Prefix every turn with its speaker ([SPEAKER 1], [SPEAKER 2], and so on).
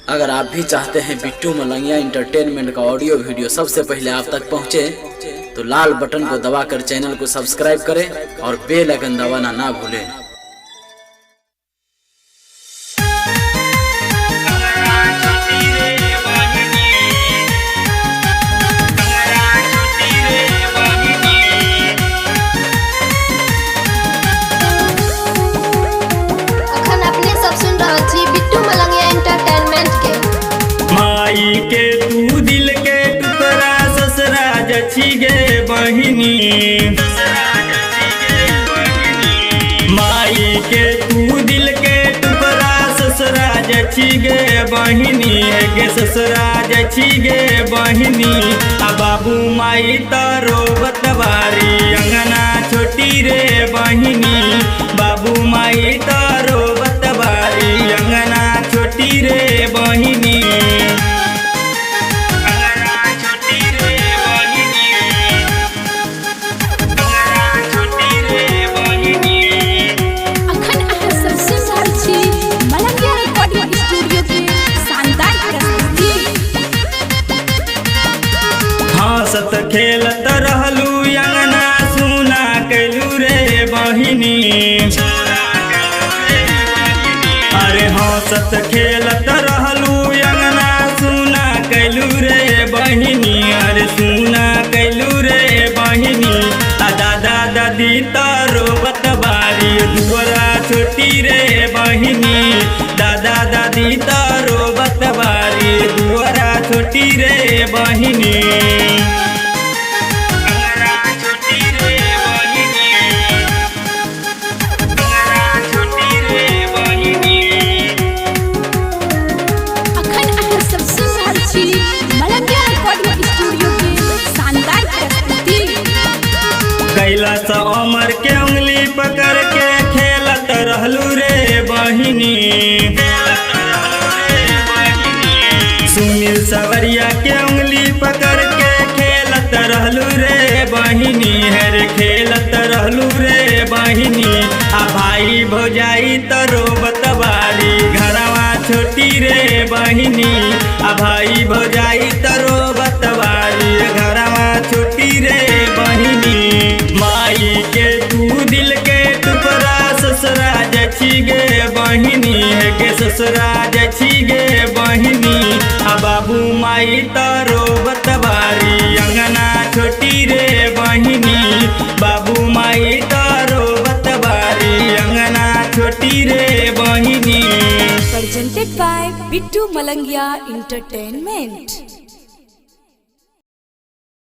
[SPEAKER 1] अगर आप भी चाहते हैं बिट्टू मलंगिया इंटरटेनमेंट का ऑडियो वीडियो सबसे पहले आप तक पहुंचे, तो लाल बटन को दबाकर चैनल को सब्सक्राइब करें और बेल आइकन दबाना ना भूलें।
[SPEAKER 2] बिट्टू मलंगिया इंटरटेनमेंट के
[SPEAKER 3] माई के तू दिल के टुकड़ा ससुरा जची गे बहिनी। माई के तू दिल के टुकड़ा ससुरा जची गे बहिनी गे ससुरा जची गे बहिनी। आ बाबू माई तारो बतवारी अंगना छोटी रे बहिनी। बाबू माई तारो बतवारी अंगना छोटी रे बहिनी। हंसत खेलत रहलू अंगना सुना कैलू रे बहिनी। अरे हंसत खेलत रहलू अंगना सुना कैलू रे बहिनी। अरे सुना कैलू रे बहिनी। आ दादा दादी तारो बतवारी दुआरा छोटी रे बहिनी। दादा दादी तारो बतवारी दुआरा छोटी रे बहिनी। कैलाश अमर के उंगली पकड़ के खेलत रहलू रे बहिनी। सुनील सवरिया के उंगली पकड़ के खेलत रहलू रे बहिनी। हर खेलत रहलू रे बहिनी। आ भाई भौजाई तरो बतवारी घरवा छोटी रे बहिनी। आ भाई भौजाई तरो बतवारी घरवा छोटी रे बहिनी। माई के तू दिल के टुकड़ा ससुरा जची गे बहिनी गे ससुरा जची गे बहिनी। आ बाबू माई तारो बतवारी अंगना छोटी रे बहिनी। बाबू माई तारो बतवारी अंगना छोटी रे बहिनी।
[SPEAKER 4] Presented by Bittu Malangiya Entertainment।